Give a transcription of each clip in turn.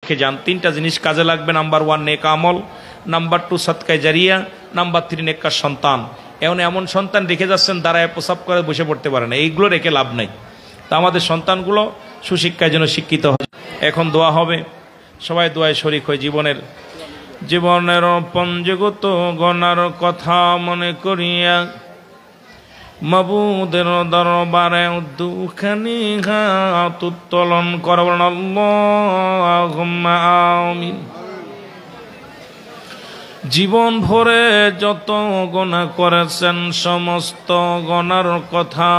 শিখে যান। 3টা জিনিস কাজে লাগবে। নাম্বার 1 নেক আমল, নাম্বার 2 সাদকায়ে জারিয়া, নাম্বার 3 নেককার সন্তান। এমন সন্তান রেখে যাচ্ছেন দাঁড়ায় প্রসাব করে বসে পড়তে পারে না, এইগুলো রেখে লাভ নাই। তা আমাদের সন্তানগুলো সুশিক্ষায় যেন শিক্ষিত হয়। এখন দোয়া হবে, সবাই দোয়ায় শরীক হয়। জীবনের পঞ্জগত গণার কথা মনে করিয়া মাবুদের দরবারে দুখানি হাত উত্তোলন করবেন। আল্লাহুম্মা আমিন। জীবন ভরে যত গুনাহ করেছেন সমস্ত গুনার কথা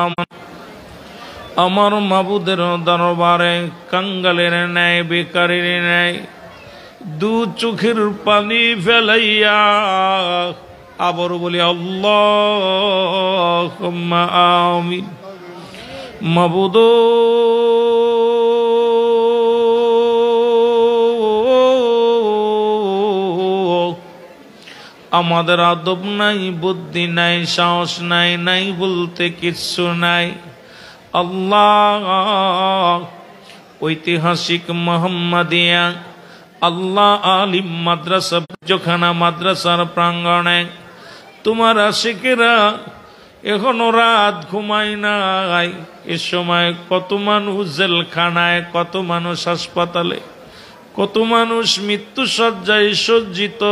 আমার মাবুদের দরবারে কাঙ্গালের ন্যায়, বেকারের ন্যায় দু চোখের পানি ফেলাইয়া আবার বলি আল্লাহুম্মা আমিন। মাবুদ আমাদের আদব নাই, বুদ্ধি নাই, সাহস নাই, নাই বলতে কিচ্ছু নাই। আল্লাহ ঐতিহাসিক মোহাম্মদিয়া আল্লাহ আলিম মাদ্রাসা জোখানা মাদ্রাসার প্রাঙ্গণে তোমার আশিকেরা এখনো রাত ঘুমায় নাই। এ সময় কত মানুষ জেলখানায়, কত মানুষ হাসপাতালে, কত মানুষ মৃত্যু শয্যায় সজ্জিত।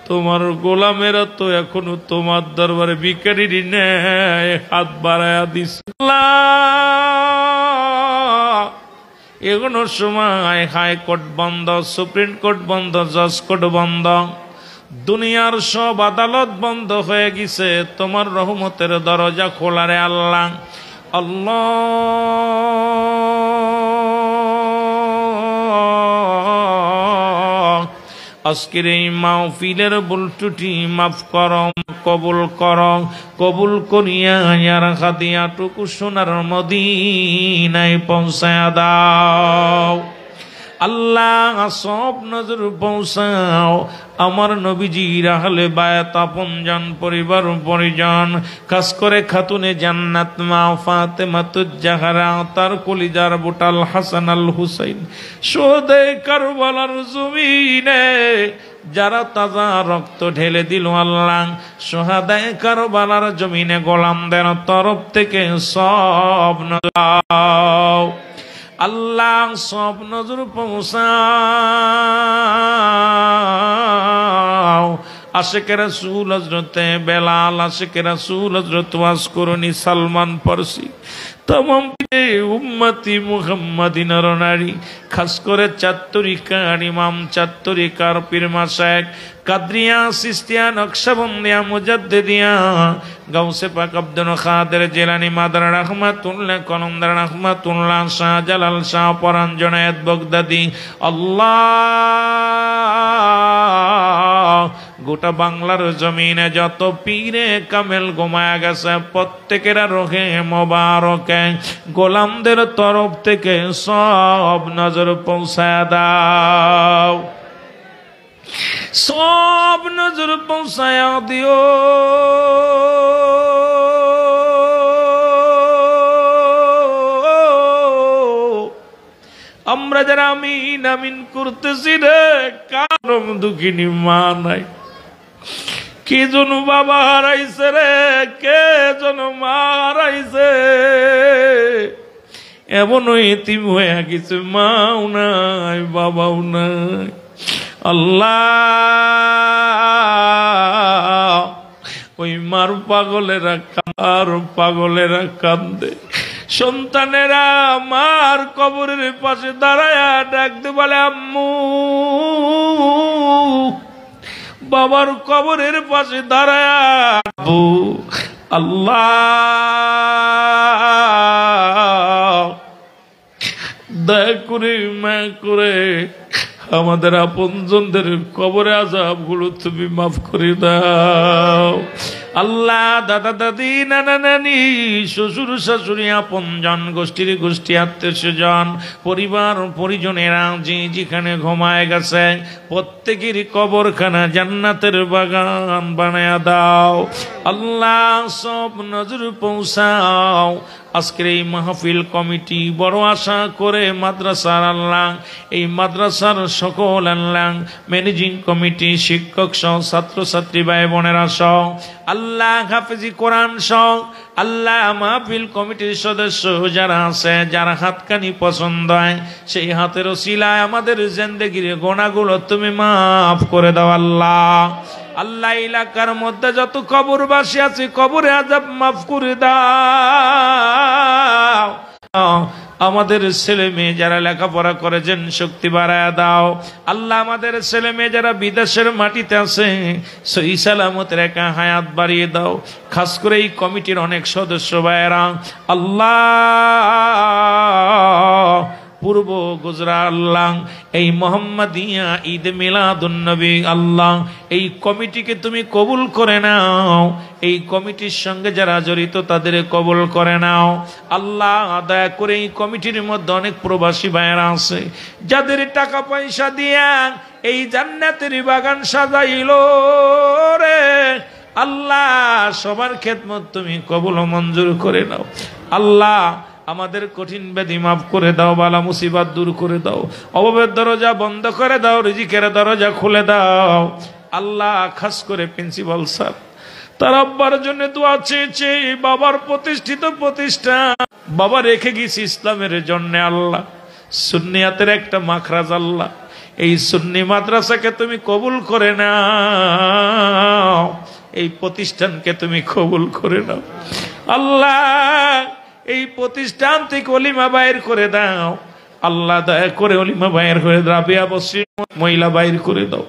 তোমার গোলামেরা তো এখনো তোমার দরবারে ভিখারির ন্যায় হাত বাড়ায়া দিছে। এখনো সময় হাইকোর্ট বন্ধ, সুপ্রিম কোর্ট বন্ধ, জজ কোর্ট বন্ধ, দুনিয়ার সব আদালত বন্ধ হয়ে গেছে। তোমার রহমতের দরজা খোলা রে আল্লাহ। আল্লাহ আজকের এই মাহফিলের ভুল ত্রুটি মাফ করো, কবুল করো, কবুল করিয়া ইয়ার হাদিয়াটুকু সোনার মদিনায় পৌঁছায়া দাও। আল্লাহ সব নজর পৌঁছাও আমার নবীজির আহলে বায়াত, আপনজন, পরিবার পরিজন, খাস করে খাতুনে জান্নাত মা ফাতেমাতুজ জাহরা, তার কলিজার বুটাল হাসান আল হুসাইন, শোহদে কারবালার জমিনে যারা তাজা রক্ত ঢেলে দিল আল্লাহ, সোহাদায়ে কারবালার জমিনে গোলামদের তরফ থেকে সব নাও আল্লাহ, সব নজর পৌঁছাও। আশিকে রাসূল হযরতে বেলাল, আশিকে রাসূল হযরত ওয়াসকুরনি সালমান ফারসি, तमाम उम्मती मुहम्मदिनर नारी खास करे चात्तरिकार इमाम चात्तरिकार पीर माशाइख कादरिया सिस्तिया नक्शबंदिया मुजद्दिदिया गौसे पाक अब्दुल कादिर जिलानी मादार रहमतुल्लाह कलमदार रहमतुल्लाह शाहजालाल शाह परान जुनायद बगदादी अल्लाह गोटा बांगलार जमीने जत पीरे कामेल घुमाया गेছে प्रत्येकेर रोहे मुबारक गोलामदेर तरफ थेके सब नजर पहुंचाया दाओ सब नजर पहुंचाया दिओ আমরা যারা আমিন আমিন করতেছি রে কারণ দুঃখিনী মা নাই কে জন বাবা হারাইছে রে কে জন মা হারাইছে এমন এতিম হয়ে গেছে মাও নাই বাবাও নাই আল্লাহ ওই মার পাগলেরা কান্দে সন্তানেরা মার কবরের পাশে দাঁড়ায়া ডাকতে বলে আম্মু বাবার কবরের পাশে দাঁড়ায়া আব্বু আল্লাহ দয়া করে মায়া করে আমাদের আপনজনদের কবরে আযাবগুলো তুমি মাফ করে দাও আল্লাহ দাদা দাদি নানা নানি শ্বশুর শাশুড়ি আপনজন গোষ্ঠীর গোষ্ঠী আত্মীয় স্বজন পরিবার পরিজনেরা যে যেখানে ঘুমায় গেছে প্রত্যেকেরই কবরখানা জান্নাতের বাগান বানায়া দাও আল্লাহ সব নজর পৌঁছাও আজকের এই মাহফিল কমিটি বড় আশা করে মাদ্রাসার আল্লাহ এই মাদ্রাসার সকল আল্লাহ ম্যানেজিং কমিটি শিক্ষক সহ ছাত্রছাত্রী ভাই বোনেরা সহ আল্লাহ হাফেজি কোরআন সহ আল্লাহ মাহফিল কমিটির সদস্য যারা আছে যারা হাতকানি পছন্দ হয় সেই হাতের ওসিলায় আমাদের জিন্দেগির গোনাগুলো তুমি মাফ করে দাও আল্লাহ আল্লাহ এলাকার মধ্যে যত কবরবাসী আছে কবরে আযাব মাফ করে দাও আমাদের ছেলে মেয়ে যারা লেখাপড়া করেছেন শক্তি বাড়ায় দাও আল্লাহ আমাদের ছেলে মেয়ে যারা বিদেশের মাটিতে আছে সহি সালামত রেখা হায়াত বাড়িয়ে দাও খাস করে এই কমিটির অনেক সদস্য ভাইয়েরা আল্লাহ পূর্ব গুজরাট আল্লাহ এই মোহাম্মদিয়া ঈদ মিলাদুন নবী আল্লাহ এই কমিটিকে তুমি কবুল করে নাও এই কমিটির সঙ্গে যারা জড়িত তাদের কবুল করে নাও আল্লাহ দয়া করে এই কমিটির মধ্যে অনেক প্রবাসী ভাইয়েরা আছে যাদের টাকা পয়সা দিয়া এই জান্নাতের বাগান সাজাইলো রে আল্লাহ সবার খেদমত তুমি কবুল ও মঞ্জুর করে নাও আল্লাহ আমাদের কঠিন ব্যাধি মাফ করে দাও বালা মুসিবত দূর করে দাও অভাবের দরজা বন্ধ করে দাও রিজিকের দরজা খুলে দাও আল্লাহ খাস করে প্রিন্সিপাল স্যার তার আব্বার জন্য দোয়া চেয়েছে বাবার প্রতিষ্ঠিত প্রতিষ্ঠান বাবা রেখে গেছি ইসলামের জন্য আল্লাহ সুন্নিয়াতের একটা মাখরাজ আল্লাহ এই সুন্নি মাদ্রাসাকে তুমি কবুল করে নাও এই প্রতিষ্ঠানকে তুমি কবুল করে নাও আল্লাহ এই প্রতিষ্ঠান থেকে অলিমা বাইর করে দাও আল্লাহ দয়া করে অলিমা বাইর করে রাবিয়া বসির মহিলা বাইর করে দাও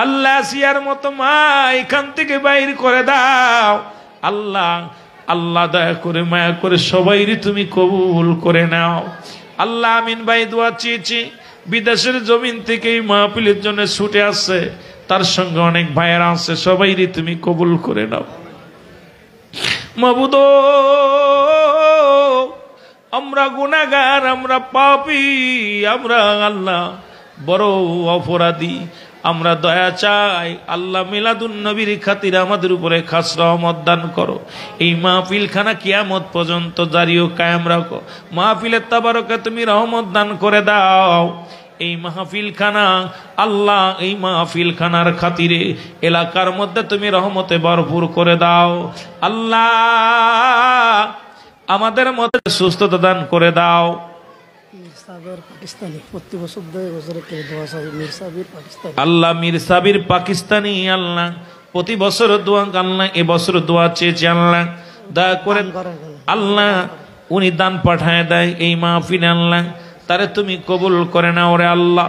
আল্লাহ সিয়ার মতো মা এখান থেকে বাইর করে দাও আল্লাহ আল্লাহ দয়া করে মায়া করে সবাইরই তুমি কবুল করে নাও আল্লাহ আমিন ভাই দোয়া চেয়েছি বিদেশের জমিন থেকে এই মাহফিলের জন্য ছুটে আসছে তার সঙ্গে অনেক ভাইয়েরা আছে সবাইরই তুমি কবুল করে নাও মাবুদ আমরা গুনাহগার আমরা পাপী আমরা আল্লাহ বড় অপরাধী আমরা দয়া চাই আল্লাহ মিলাদুন নবীর খাতিরে আমাদের উপরে খাস রহমত দান করো এই মাহফিলখানা কিয়ামত পর্যন্ত জারি ও কায়েম রাখো মাহফিলের তাবারকে তুমি রহমত দান করে দাও এই মাহফিলখানা আল্লাহ এই মাহফিলখানার খাতিরে এলাকার মধ্যে তুমি রহমতে ভরপুর করে দাও আল্লাহ আমাদের মধ্যে সুস্থতা দান করে দাও আল্লাহ মীর সাবির পাকিস্তানি আল্লাহ প্রতি বছর দোয়া আল্লাহ এবছর দোয়া চেয়েছে আল্লাহ দয়া করে আল্লাহ উনি দান পাঠায় দেয় এই মাহফিলে আল্লাহ তারে তুমি কবুল করে নাও রে আল্লাহ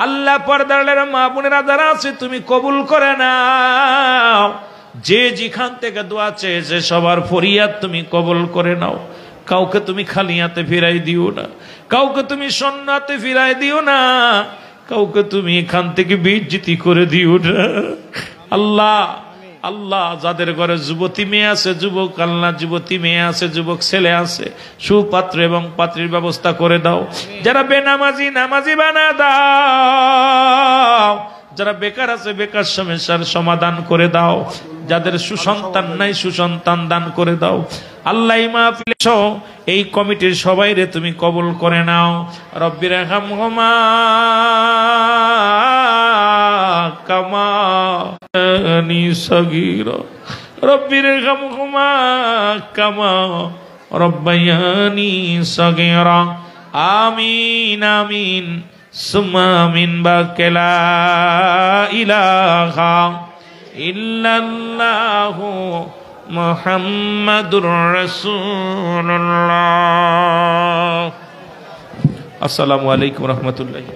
আল্লাহ পর্দার মা বোনেরা যারা আছে তুমি কবুল করে নাও যে যেখান থেকে দোয়া চেয়েছে সবার ফরিয়াদ তুমি কবুল করে নাও কাউকে তুমি খালি হাতে ফিরাই দিও না কাউকে তুমি শূন্য হাতে ফিরাই দিও না কাউকে তুমি এখান থেকে বেইজ্জতি করে দিও না আল্লাহ আল্লাহ যাদের ঘরে যুবতী মেয়ে আছে যুবক আল্লাহ যুবতী মেয়ে আছে যুবক ছেলে আছে সুপাত্র এবং পাত্রীর ব্যবস্থা করে দাও যারা বেনামাজি নামাজি বানা দাও যারা বেকার আছে বেকার সমস্যার সমাধান করে দাও যাদের সুসন্তান নাই সুসন্তান দান করে দাও আল্লাহ মাহফিল এই কমিটির সবাইরে তুমি কবুল করে নাও রব্বির রহমহুমা কামা নি সগীরা রব্বির রহমহুমা কামা রব্বায়ানি সগীরা আমিন আমিন সুম্মা আমিন বাকেলা ইলাহা ইল্লাল্লাহু মুহাম্মাদুর রাসূলুল্লাহ। আসসালামু আলাইকুম ওয়া রাহমাতুল্লাহি।